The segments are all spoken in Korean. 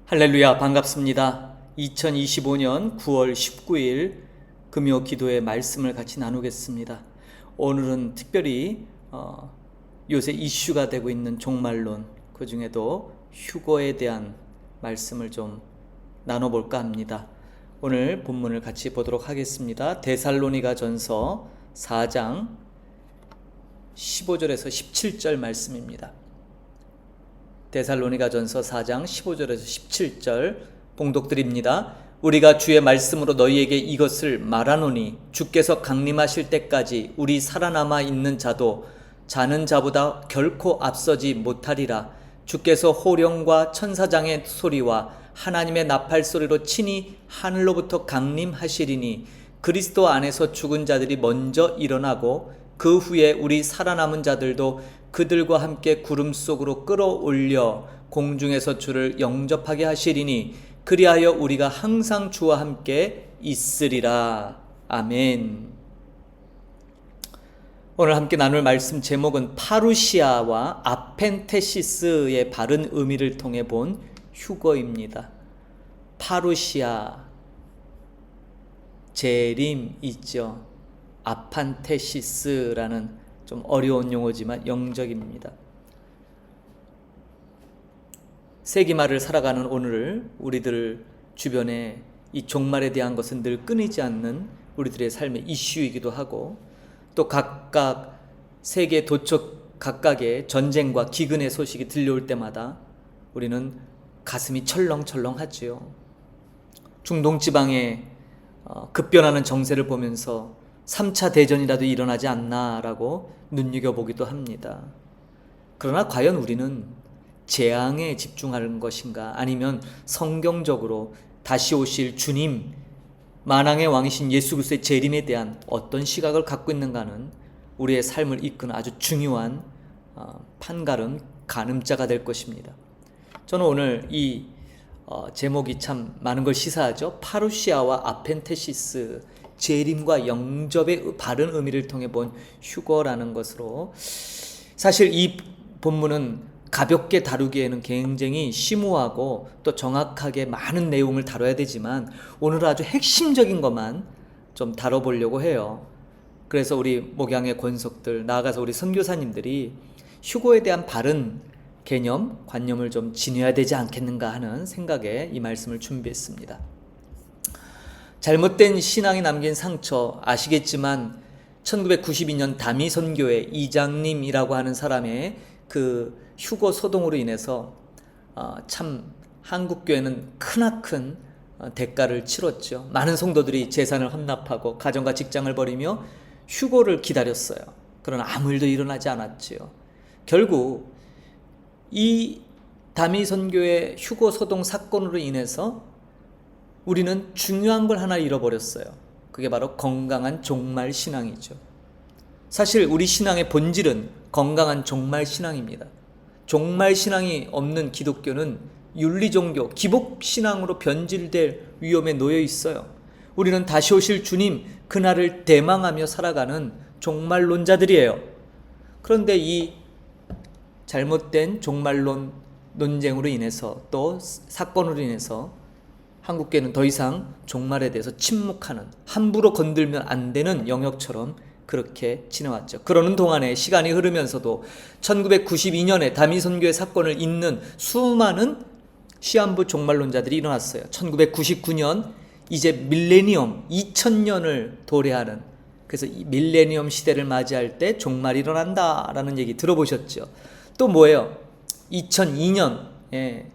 할렐루야, 반갑습니다. 2025년 9월 19일 금요 기도의 말씀을 같이 나누겠습니다. 오늘은 특별히 요새 이슈가 되고 있는 종말론, 그 중에도 휴거에 대한 말씀을 좀 나눠볼까 합니다. 오늘 본문을 같이 보도록 하겠습니다. 데살로니가 전서 4장 15절에서 17절 말씀입니다. 데살로니가 전서 4장 15절에서 17절 봉독드립니다. 우리가 주의 말씀으로 너희에게 이것을 말하노니 주께서 강림하실 때까지 우리 살아남아 있는 자도 자는 자보다 결코 앞서지 못하리라. 주께서 호령과 천사장의 소리와 하나님의 나팔 소리로 친히 하늘로부터 강림하시리니 그리스도 안에서 죽은 자들이 먼저 일어나고 그 후에 우리 살아남은 자들도 그들과 함께 구름 속으로 끌어올려 공중에서 주를 영접하게 하시리니 그리하여 우리가 항상 주와 함께 있으리라. 아멘. 오늘 함께 나눌 말씀 제목은 파루시아와 아펜테시스의 바른 의미를 통해 본 휴거입니다. 파루시아, 재림 있죠. 아판테시스라는 좀 어려운 용어지만 영적입니다. 세기말을 살아가는 오늘 우리들 주변에 이 종말에 대한 것은 늘 끊이지 않는 우리들의 삶의 이슈이기도 하고, 또 각각 세계 도처 각각의 전쟁과 기근의 소식이 들려올 때마다 우리는 가슴이 철렁철렁하지요. 중동 지방의 급변하는 정세를 보면서 3차 대전이라도 일어나지 않나라고 눈여겨보기도 합니다. 그러나 과연 우리는 재앙에 집중하는 것인가, 아니면 성경적으로 다시 오실 주님, 만왕의 왕이신 예수 그리스도의 재림에 대한 어떤 시각을 갖고 있는가는 우리의 삶을 이끄는 아주 중요한 판가름, 가늠자가 될 것입니다. 저는 오늘 이 제목이 참 많은 걸 시사하죠. 파루시아와 아펜테시스, 재림과 영접의 바른 의미를 통해 본 휴거라는 것으로, 사실 이 본문은 가볍게 다루기에는 굉장히 심오하고 또 정확하게 많은 내용을 다뤄야 되지만 오늘은 아주 핵심적인 것만 좀 다뤄보려고 해요. 그래서 우리 목양의 권속들, 나아가서 우리 선교사님들이 휴거에 대한 바른 개념, 관념을 좀 지녀야 되지 않겠는가 하는 생각에 이 말씀을 준비했습니다. 잘못된 신앙이 남긴 상처 아시겠지만 1992년 다미 선교회 이장님이라고 하는 사람의 그 휴거 소동으로 인해서 참 한국교회는 크나큰 대가를 치렀죠. 많은 성도들이 재산을 헌납하고 가정과 직장을 버리며 휴거를 기다렸어요. 그러나 아무 일도 일어나지 않았지요. 결국 이 다미 선교회 휴거 소동 사건으로 인해서 우리는 중요한 걸 하나 잃어버렸어요. 그게 바로 건강한 종말 신앙이죠. 사실 우리 신앙의 본질은 건강한 종말 신앙입니다. 종말 신앙이 없는 기독교는 윤리종교, 기복신앙으로 변질될 위험에 놓여 있어요. 우리는 다시 오실 주님, 그날을 대망하며 살아가는 종말론자들이에요. 그런데 이 잘못된 종말론 논쟁으로 인해서, 또 사건으로 인해서 한국교회는 더 이상 종말에 대해서 침묵하는, 함부로 건들면 안 되는 영역처럼 그렇게 지내왔죠. 그러는 동안에 시간이 흐르면서도 1992년에 다미선교회 사건을 잇는 수많은 시한부 종말론자들이 일어났어요. 1999년 이제 밀레니엄 2000년을 도래하는, 그래서 이 밀레니엄 시대를 맞이할 때 종말이 일어난다라는 얘기 들어보셨죠? 또 뭐예요? 2002년에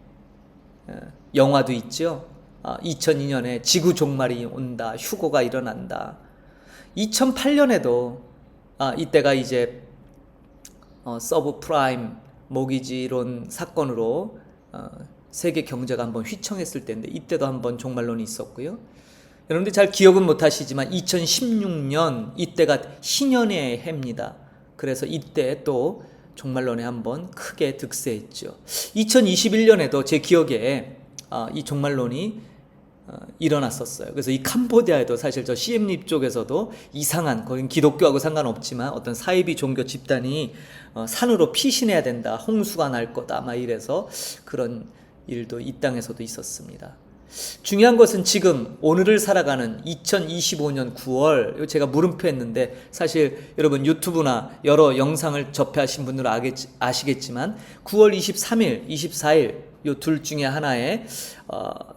영화도 있죠. 2002년에 지구 종말이 온다, 휴거가 일어난다. 2008년에도 이때가 이제 서브프라임 모기지론 사건으로 세계 경제가 한번 휘청했을 때인데, 이때도 한번 종말론이 있었고요. 여러분들 잘 기억은 못하시지만 2016년 이때가 희년의 해입니다. 그래서 이때 또 종말론에 한번 크게 득세했죠. 2021년에도 제 기억에 이 종말론이 일어났었어요. 그래서 이 캄보디아에도 사실 저 시엠립 쪽에서도 이상한, 거긴 기독교하고 상관없지만 어떤 사이비 종교 집단이 산으로 피신해야 된다, 홍수가 날 거다 막 이래서 그런 일도 이 땅에서도 있었습니다. 중요한 것은 지금 오늘을 살아가는 2025년 9월, 제가 물음표 했는데 사실 여러분 유튜브나 여러 영상을 접하신 분들은 아시겠지만 9월 23일, 24일 요 둘 중에 하나에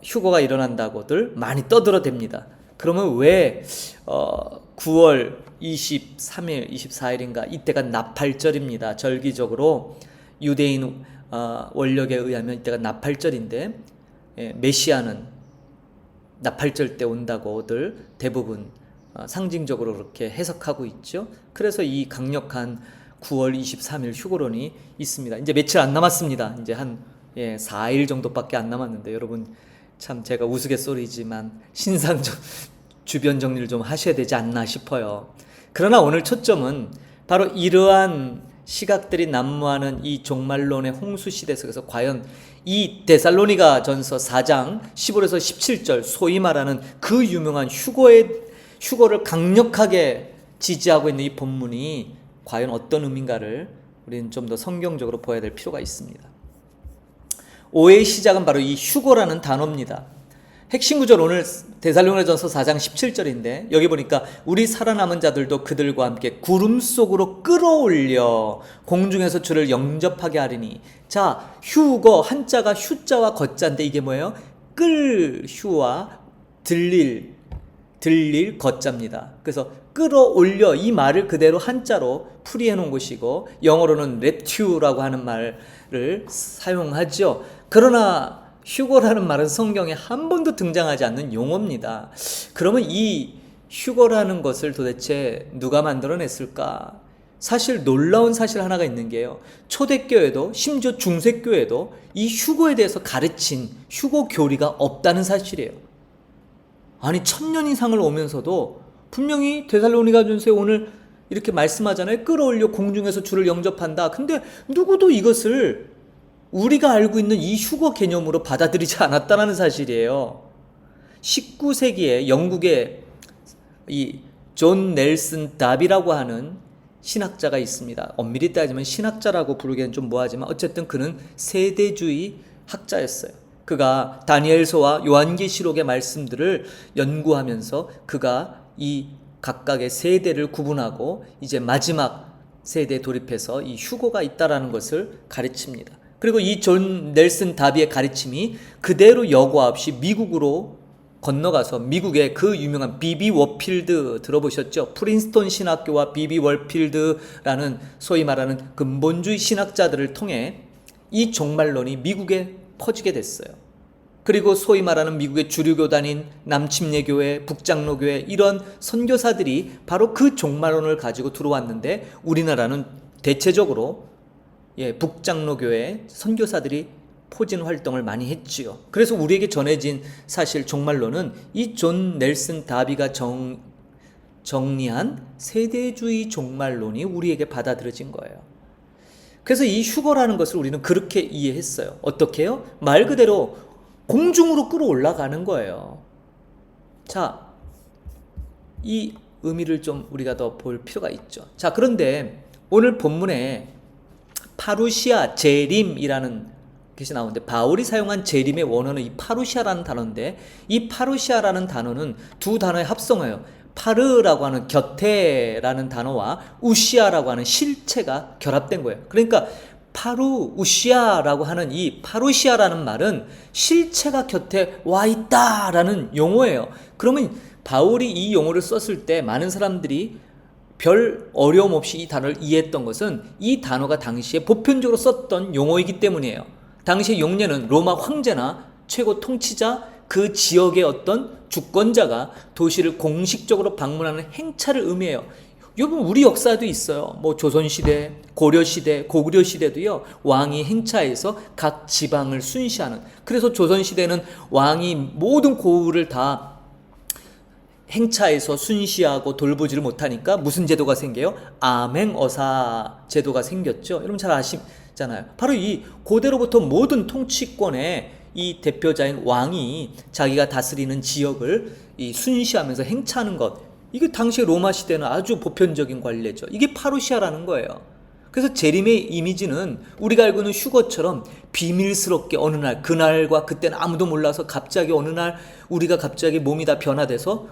휴거가 일어난다고들 많이 떠들어댑니다. 그러면 왜 9월 23일, 24일인가 이때가 나팔절입니다. 절기적으로 유대인 원력에 의하면 이때가 나팔절인데 메시아는 나팔절 때 온다고들 대부분 상징적으로 그렇게 해석하고 있죠. 그래서 이 강력한 9월 23일 휴거론이 있습니다. 이제 며칠 안 남았습니다. 이제 한 4일 정도밖에 안 남았는데 여러분 참 제가 우스갯소리지만 신상 주변 정리를 좀 하셔야 되지 않나 싶어요. 그러나 오늘 초점은 바로 이러한 시각들이 난무하는 이 종말론의 홍수시대 속에서 과연 이 데살로니가 전서 4장 15에서 17절 소위 말하는 그 유명한 휴거를 강력하게 지지하고 있는 이 본문이 과연 어떤 의미인가를 우리는 좀 더 성경적으로 보아야 될 필요가 있습니다. 오해의 시작은 바로 이 휴거라는 단어입니다. 핵심 구절 오늘 데살로니가전서 4장 17절인데 여기 보니까 우리 살아남은 자들도 그들과 함께 구름 속으로 끌어올려 공중에서 주를 영접하게 하리니. 자, 휴거 한자가 휴자와 거자인데 이게 뭐예요? 끌 휴와 들릴 거자입니다. 그래서 끌어올려 이 말을 그대로 한자로 풀이해 놓은 것이고 영어로는 rescue라고 하는 말을 사용하죠. 그러나 휴거라는 말은 성경에 한 번도 등장하지 않는 용어입니다. 그러면 이 휴거라는 것을 도대체 누가 만들어냈을까? 사실 놀라운 사실 하나가 있는 게요. 초대교회도 심지어 중세교회도 이 휴거에 대해서 가르친 휴거 교리가 없다는 사실이에요. 아니 1000년 이상을 오면서도 분명히 데살로니가전서에 오늘 이렇게 말씀하잖아요. 끌어올려 공중에서 주를 영접한다. 근데 누구도 이것을 우리가 알고 있는 이 휴거 개념으로 받아들이지 않았다는 사실이에요. 19세기에 영국의 이 존 넬슨 답이라고 하는 신학자가 있습니다. 엄밀히 따지면 신학자라고 부르기엔 좀 뭐하지만 어쨌든 그는 세대주의 학자였어요. 그가 다니엘서와 요한계시록의 말씀들을 연구하면서 그가 이 각각의 세대를 구분하고 이제 마지막 세대에 돌입해서 이 휴거가 있다라는 것을 가르칩니다. 그리고 이 존 넬슨 다비의 가르침이 그대로 여과 없이 미국으로 건너가서 미국의 그 유명한 비비 워필드 들어보셨죠? 프린스턴 신학교와 비비 워필드라는 소위 말하는 근본주의 신학자들을 통해 이 종말론이 미국에 퍼지게 됐어요. 그리고 소위 말하는 미국의 주류교단인 남침례교회, 북장로교회 이런 선교사들이 바로 그 종말론을 가지고 들어왔는데 우리나라는 대체적으로 북장로교회 선교사들이 포진 활동을 많이 했지요. 그래서 우리에게 전해진 사실 종말론은 이 존 넬슨 다비가 정리한 세대주의 종말론이 우리에게 받아들여진 거예요. 그래서 이 휴거라는 것을 우리는 그렇게 이해했어요. 어떻게 해요? 말 그대로 공중으로 끌어올라가는 거예요. 자, 이 의미를 좀 우리가 더 볼 필요가 있죠. 자, 그런데 오늘 본문에 파루시아, 재림이라는 것이 나오는데 바울이 사용한 재림의 원어는 이 파루시아라는 단어인데 이 파루시아라는 단어는 두 단어의 합성어예요. 파르라고 하는 곁에라는 단어와 우시아라고 하는 실체가 결합된 거예요. 그러니까 파루우시아라고 하는 이 파루시아라는 말은 실체가 곁에 와 있다라는 용어예요. 그러면 바울이 이 용어를 썼을 때 많은 사람들이 별 어려움 없이 이 단어를 이해했던 것은 이 단어가 당시에 보편적으로 썼던 용어이기 때문이에요. 당시의 용례는 로마 황제나 최고 통치자 그 지역의 어떤 주권자가 도시를 공식적으로 방문하는 행차를 의미해요. 여러분 우리 역사도 있어요. 뭐 조선시대, 고려시대, 고구려시대도요. 왕이 행차해서 각 지방을 순시하는. 그래서 조선시대는 왕이 모든 고을을 다 행차에서 순시하고 돌보지를 못하니까 무슨 제도가 생겨요? 암행어사 제도가 생겼죠. 여러분 잘 아시잖아요. 바로 이 고대로부터 모든 통치권의 이 대표자인 왕이 자기가 다스리는 지역을 이 순시하면서 행차하는 것. 이게 당시 로마 시대는 아주 보편적인 관례죠. 이게 파루시아라는 거예요. 그래서 재림의 이미지는 우리가 알고 있는 휴거처럼 비밀스럽게 어느 날, 그날과 그때는 아무도 몰라서 갑자기 어느 날 우리가 갑자기 몸이 다 변화돼서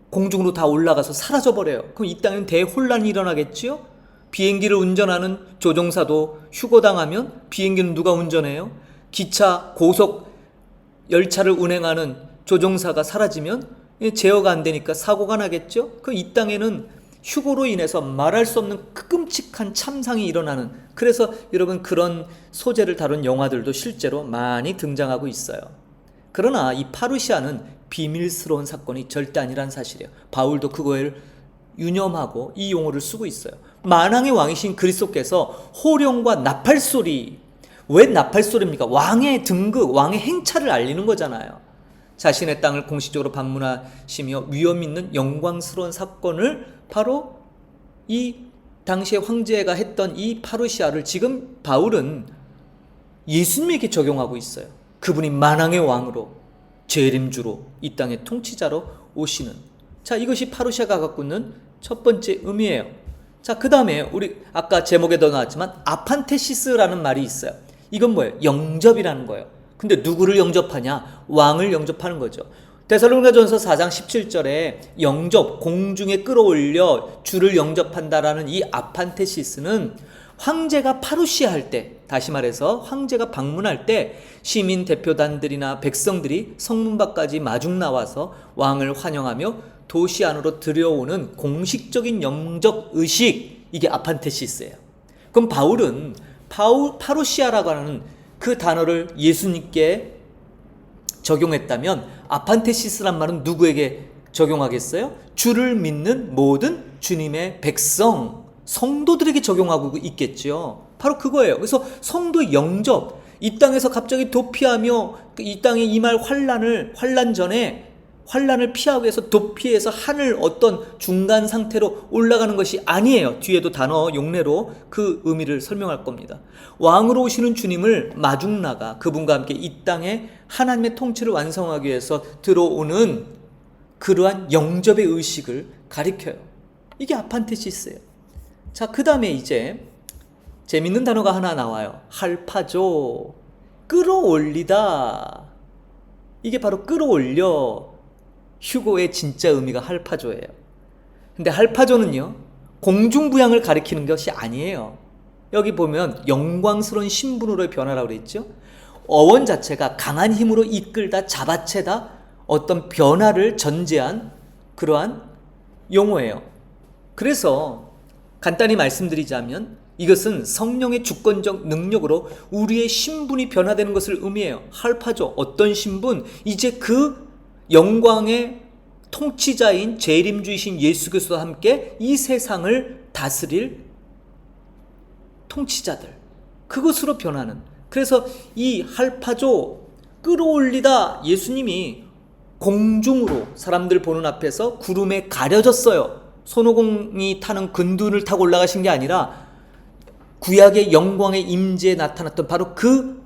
공중으로 다 올라가서 사라져버려요. 그럼 이 땅에는 대혼란이 일어나겠지요? 비행기를 운전하는 조종사도 휴거당하면 비행기는 누가 운전해요? 기차, 고속 열차를 운행하는 조종사가 사라지면 제어가 안 되니까 사고가 나겠죠? 그럼 이 땅에는 휴거로 인해서 말할 수 없는 끔찍한 참상이 일어나는, 그래서 여러분 그런 소재를 다룬 영화들도 실제로 많이 등장하고 있어요. 그러나 이 파루시아는 비밀스러운 사건이 절대 아니란 사실이에요. 바울도 그거를 유념하고 이 용어를 쓰고 있어요. 만왕의 왕이신 그리스도께서 호령과 나팔소리, 왜 나팔소리입니까? 왕의 등극, 왕의 행차를 알리는 거잖아요. 자신의 땅을 공식적으로 방문하시며 위험 있는 영광스러운 사건을 바로 이 당시에 황제가 했던 이 파루시아를 지금 바울은 예수님에게 적용하고 있어요. 그분이 만왕의 왕으로, 재림주로, 이 땅의 통치자로 오시는, 자, 이것이 파루시아가 갖고 있는 첫 번째 의미예요. 자, 그 다음에 우리 아까 제목에도 나왔지만 아판테시스라는 말이 있어요. 이건 뭐예요? 영접이라는 거예요. 근데 누구를 영접하냐? 왕을 영접하는 거죠. 데살로니가전서 4장 17절에 영접, 공중에 끌어올려 주를 영접한다라는 이 아판테시스는 황제가 파루시아 할 때, 다시 말해서 황제가 방문할 때 시민 대표단들이나 백성들이 성문 밖까지 마중 나와서 왕을 환영하며 도시 안으로 들여오는 공식적인 영접 의식, 이게 아판테시스예요. 그럼 바울은 파루시아라고 하는 그 단어를 예수님께 적용했다면 아판테시스란 말은 누구에게 적용하겠어요? 주를 믿는 모든 주님의 백성, 성도들에게 적용하고 있겠죠. 바로 그거예요. 그래서 성도 영접, 이 땅에서 갑자기 도피하며 이 땅에 임할 환난 전에 환난을 피하기 위해서 도피해서 하늘 어떤 중간 상태로 올라가는 것이 아니에요. 뒤에도 단어 용례로 그 의미를 설명할 겁니다. 왕으로 오시는 주님을 마중나가 그분과 함께 이 땅에 하나님의 통치를 완성하기 위해서 들어오는 그러한 영접의 의식을 가리켜요. 이게 아판테시스예요. 자, 그 다음에 이제 재밌는 단어가 하나 나와요. 할파조, 끌어올리다. 이게 바로 끌어올려. 휴거의 진짜 의미가 할파조예요. 근데 할파조는요, 공중부양을 가리키는 것이 아니에요. 여기 보면 영광스러운 신분으로의 변화라고 그랬죠. 어원 자체가 강한 힘으로 이끌다, 잡아채다, 어떤 변화를 전제한 그러한 용어예요. 그래서 간단히 말씀드리자면 이것은 성령의 주권적 능력으로 우리의 신분이 변화되는 것을 의미해요. 할파조, 어떤 신분? 이제 그 영광의 통치자인 재림주이신 예수 그리스도와 함께 이 세상을 다스릴 통치자들, 그것으로 변하는. 그래서 이 할파조, 끌어올리다, 예수님이 공중으로 사람들 보는 앞에서 구름에 가려졌어요. 손오공이 타는 근둔을 타고 올라가신 게 아니라 구약의 영광의 임재에 나타났던 바로 그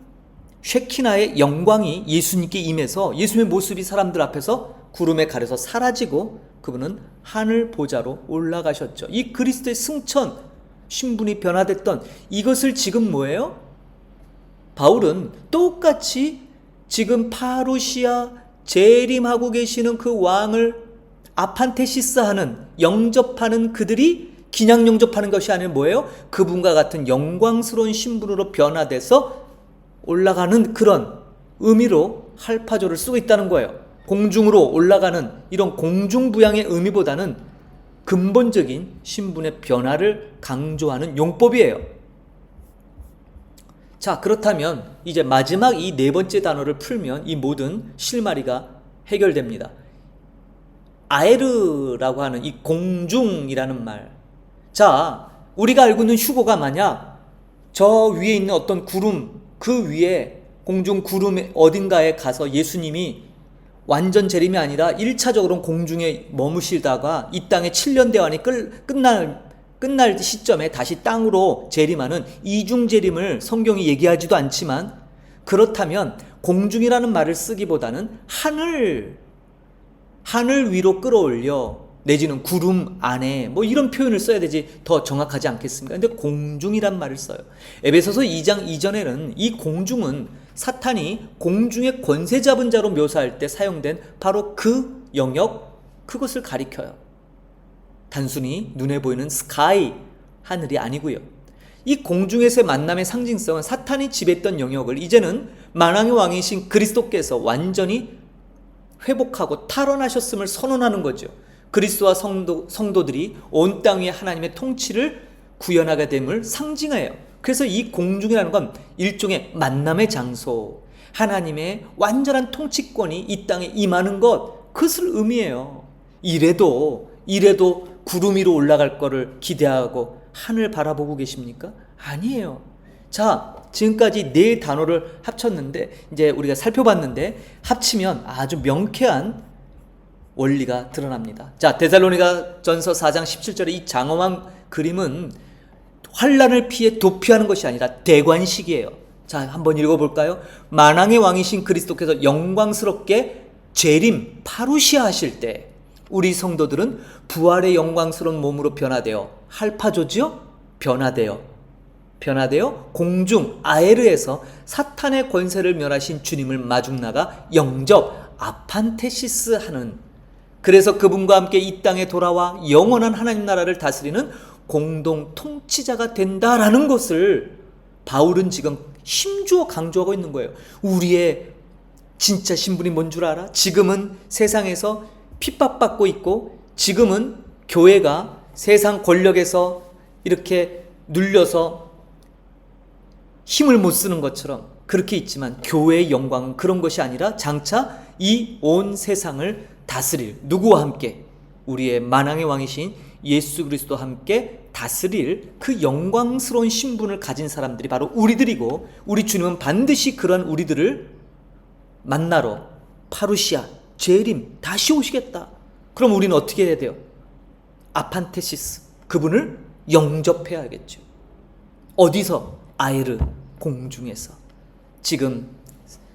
쉐키나의 영광이 예수님께 임해서 예수님의 모습이 사람들 앞에서 구름에 가려서 사라지고 그분은 하늘 보좌로 올라가셨죠. 이 그리스도의 승천, 신분이 변화됐던 이것을 지금 뭐예요? 바울은 똑같이 지금 파루시아 재림하고 계시는 그 왕을 아판테시스하는, 영접하는 그들이 그냥 영접하는 것이 아니라 뭐예요? 그분과 같은 영광스러운 신분으로 변화돼서 올라가는 그런 의미로 할파조를 쓰고 있다는 거예요. 공중으로 올라가는 이런 공중부양의 의미보다는 근본적인 신분의 변화를 강조하는 용법이에요. 자, 그렇다면 이제 마지막 이 네 번째 단어를 풀면 이 모든 실마리가 해결됩니다. 아에르라고 하는 이 공중이라는 말. 자, 우리가 알고 있는 휴거가 만약 저 위에 있는 어떤 구름, 그 위에 공중 구름 어딘가에 가서 예수님이 완전 재림이 아니라 1차적으로는 공중에 머무시다가 이 땅의 7년 대환이 끝날 시점에 다시 땅으로 재림하는 이중 재림을 성경이 얘기하지도 않지만, 그렇다면 공중이라는 말을 쓰기보다는 하늘 위로 끌어올려 내지는 구름 안에 뭐 이런 표현을 써야 되지 더 정확하지 않겠습니까? 근데 공중이란 말을 써요. 에베소서 2장 이전에는 이 공중은 사탄이 공중의 권세 잡은 자로 묘사할 때 사용된 바로 그 영역, 그것을 가리켜요. 단순히 눈에 보이는 스카이, 하늘이 아니고요. 이 공중에서의 만남의 상징성은 사탄이 지배했던 영역을 이제는 만왕의 왕이신 그리스도께서 완전히 회복하고 탈환하셨음을 선언하는 거죠. 그리스도와 성도들이 온 땅 위에 하나님의 통치를 구현하게 됨을 상징해요. 그래서 이 공중이라는 건 일종의 만남의 장소, 하나님의 완전한 통치권이 이 땅에 임하는 것, 그것을 의미해요. 이래도 구름 위로 올라갈 거를 기대하고 하늘 바라보고 계십니까? 아니에요. 자, 지금까지 네 단어를 합쳤는데, 이제 우리가 살펴봤는데, 합치면 아주 명쾌한 원리가 드러납니다. 자, 데살로니가 전서 4장 17절의 이 장엄한 그림은 환란을 피해 도피하는 것이 아니라 대관식이에요. 자, 한번 읽어볼까요? 만왕의 왕이신 그리스도께서 영광스럽게 재림, 파루시아 하실 때 우리 성도들은 부활의 영광스러운 몸으로 변화되어, 할파조지요? 변화되어 공중 아에르에서 사탄의 권세를 멸하신 주님을 마중나가 영접, 아판테시스 하는, 그래서 그분과 함께 이 땅에 돌아와 영원한 하나님 나라를 다스리는 공동 통치자가 된다라는 것을 바울은 지금 힘주어 강조하고 있는 거예요. 우리의 진짜 신분이 뭔 줄 알아? 지금은 세상에서 핍박받고 있고, 지금은 교회가 세상 권력에서 이렇게 눌려서 힘을 못 쓰는 것처럼 그렇게 있지만, 교회의 영광은 그런 것이 아니라 장차 이 온 세상을 다스릴, 누구와 함께? 우리의 만왕의 왕이신 예수 그리스도와 함께 다스릴 그 영광스러운 신분을 가진 사람들이 바로 우리들이고, 우리 주님은 반드시 그러한 우리들을 만나러 파루시아, 재림, 다시 오시겠다. 그럼 우리는 어떻게 해야 돼요? 아판테시스, 그분을 영접해야겠죠. 어디서? 아에르, 공중에서. 지금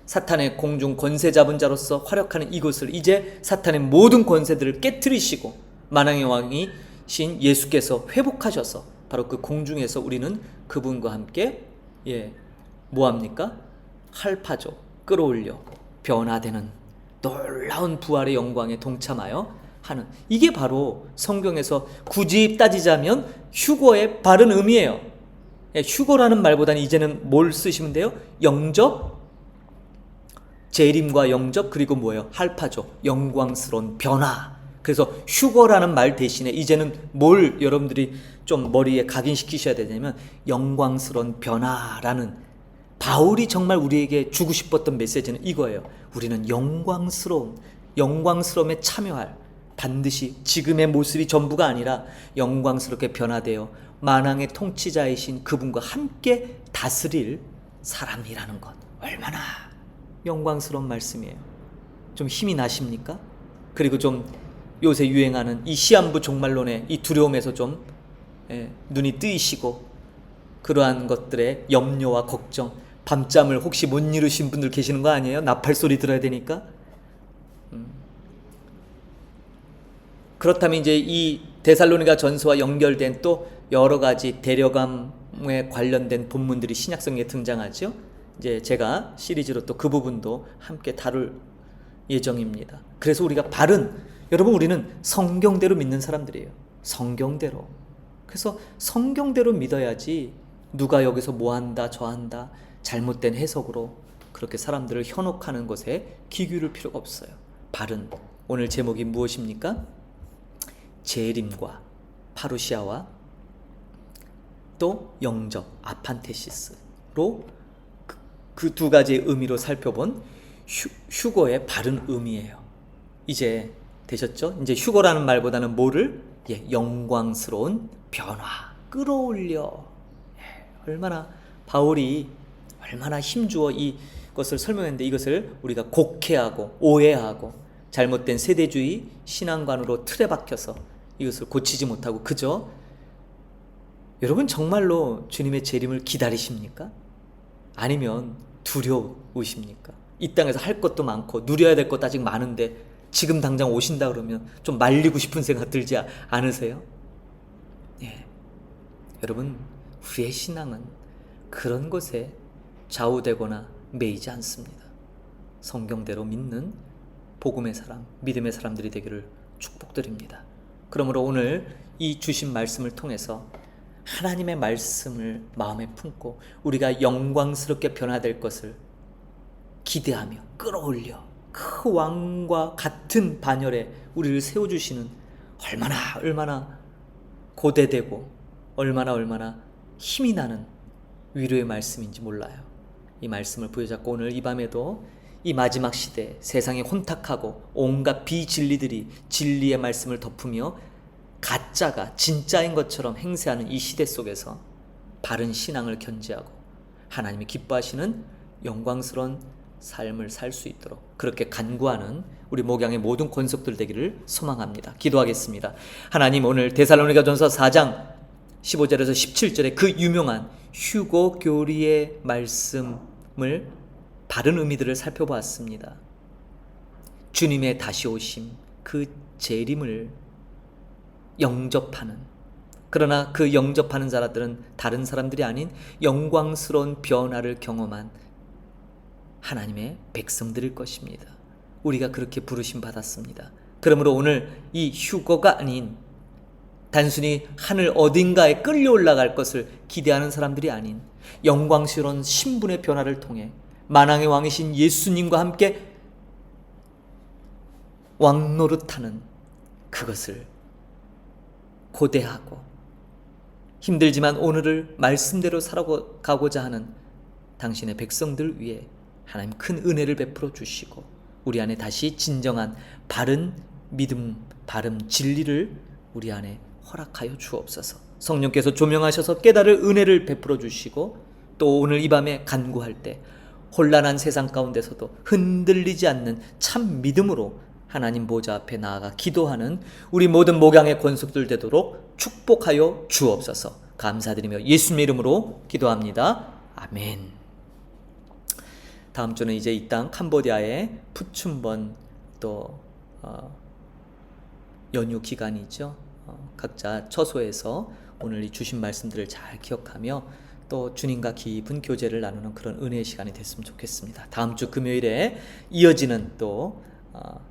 사탄의 공중 권세 잡은 자로서 활약하는 이곳을 이제 사탄의 모든 권세들을 깨트리시고 만왕의 왕이신 예수께서 회복하셔서 바로 그 공중에서 우리는 그분과 함께 뭐합니까? 할파조, 끌어올려 변화되는 놀라운 부활의 영광에 동참하여 하는, 이게 바로 성경에서 굳이 따지자면 휴거의 바른 의미예요. 휴거라는 말보다는 이제는 뭘 쓰시면 돼요? 영접, 재림과 영접, 그리고 뭐예요? 할파조, 영광스러운 변화. 그래서 휴거라는 말 대신에 이제는 뭘 여러분들이 좀 머리에 각인시키셔야 되냐면 영광스러운 변화라는, 바울이 정말 우리에게 주고 싶었던 메시지는 이거예요. 우리는 영광스러움에 참여할, 반드시 지금의 모습이 전부가 아니라 영광스럽게 변화되어 만왕의 통치자이신 그분과 함께 다스릴 사람이라는 것, 얼마나 영광스러운 말씀이에요. 좀 힘이 나십니까? 그리고 좀 요새 유행하는 이 시한부 종말론의 이 두려움에서 좀 눈이 뜨이시고, 그러한 것들의 염려와 걱정, 밤잠을 혹시 못 이루신 분들 계시는 거 아니에요? 나팔 소리 들어야 되니까. 그렇다면 이제 이 데살로니가 전서와 연결된 또 여러 가지 데려감에 관련된 본문들이 신약성에 등장하죠. 이제 제가 시리즈로 또 그 부분도 함께 다룰 예정입니다. 그래서 우리가 여러분 우리는 성경대로 믿는 사람들이에요. 성경대로. 그래서 성경대로 믿어야지 누가 여기서 뭐한다 저한다 잘못된 해석으로 그렇게 사람들을 현혹하는 것에 귀 기울일 필요가 없어요. 오늘 제목이 무엇입니까? 재림과 파루시아와 또 영접, 아판테시스로 그 두 가지의 의미로 살펴본 휴거의 바른 의미예요. 이제 되셨죠? 이제 휴거라는 말보다는 뭐를? 영광스러운 변화, 끌어올려. 바울이 얼마나 힘주어 이것을 설명했는데, 이것을 우리가 곡해하고 오해하고 잘못된 세대주의 신앙관으로 틀에 박혀서 이것을 고치지 못하고 그저, 여러분 정말로 주님의 재림을 기다리십니까? 아니면 두려우십니까? 이 땅에서 할 것도 많고 누려야 될 것도 아직 많은데 지금 당장 오신다 그러면 좀 말리고 싶은 생각 들지 않으세요? 예. 여러분, 우리의 신앙은 그런 것에 좌우되거나 매이지 않습니다. 성경대로 믿는 복음의 사람, 믿음의 사람들이 되기를 축복드립니다. 그러므로 오늘 이 주신 말씀을 통해서 하나님의 말씀을 마음에 품고 우리가 영광스럽게 변화될 것을 기대하며 끌어올려 그 왕과 같은 반열에 우리를 세워주시는 얼마나 고대되고 얼마나 힘이 나는 위로의 말씀인지 몰라요. 이 말씀을 부여잡고 오늘 이 밤에도 이 마지막 시대 세상에 혼탁하고 온갖 비진리들이 진리의 말씀을 덮으며 가짜가 진짜인 것처럼 행세하는 이 시대 속에서 바른 신앙을 견지하고 하나님이 기뻐하시는 영광스러운 삶을 살 수 있도록 그렇게 간구하는 우리 목양의 모든 권속들 되기를 소망합니다. 기도하겠습니다. 하나님, 오늘 데살로니가전서 4장 15절에서 17절의 그 유명한 휴고 교리의 말씀을 바른 의미들을 살펴보았습니다. 주님의 다시 오심, 그 재림을 영접하는, 그러나 그 영접하는 자들은 다른 사람들이 아닌 영광스러운 변화를 경험한 하나님의 백성들일 것입니다. 우리가 그렇게 부르심 받았습니다. 그러므로 오늘 이 휴거가 아닌 단순히 하늘 어딘가에 끌려 올라갈 것을 기대하는 사람들이 아닌 영광스러운 신분의 변화를 통해 만왕의 왕이신 예수님과 함께 왕노릇하는 그것을 고대하고 힘들지만 오늘을 말씀대로 살아가고자 하는 당신의 백성들 위해 하나님 큰 은혜를 베풀어 주시고 우리 안에 다시 진정한 바른 믿음, 바른 진리를 우리 안에 허락하여 주옵소서. 성령께서 조명하셔서 깨달을 은혜를 베풀어 주시고 또 오늘 이 밤에 간구할 때 혼란한 세상 가운데서도 흔들리지 않는 참 믿음으로 하나님 보좌 앞에 나아가 기도하는 우리 모든 목양의 권속들 되도록 축복하여 주옵소서. 감사드리며 예수님의 이름으로 기도합니다. 아멘. 다음 주는 이제 이 땅 캄보디아의 푸춘번 또 연휴 기간이죠. 각자 처소에서 오늘 이 주신 말씀들을 잘 기억하며 또 주님과 깊은 교제를 나누는 그런 은혜의 시간이 됐으면 좋겠습니다. 다음 주 금요일에 이어지는 또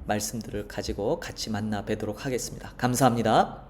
말씀들을 가지고 같이 만나 뵈도록 하겠습니다. 감사합니다.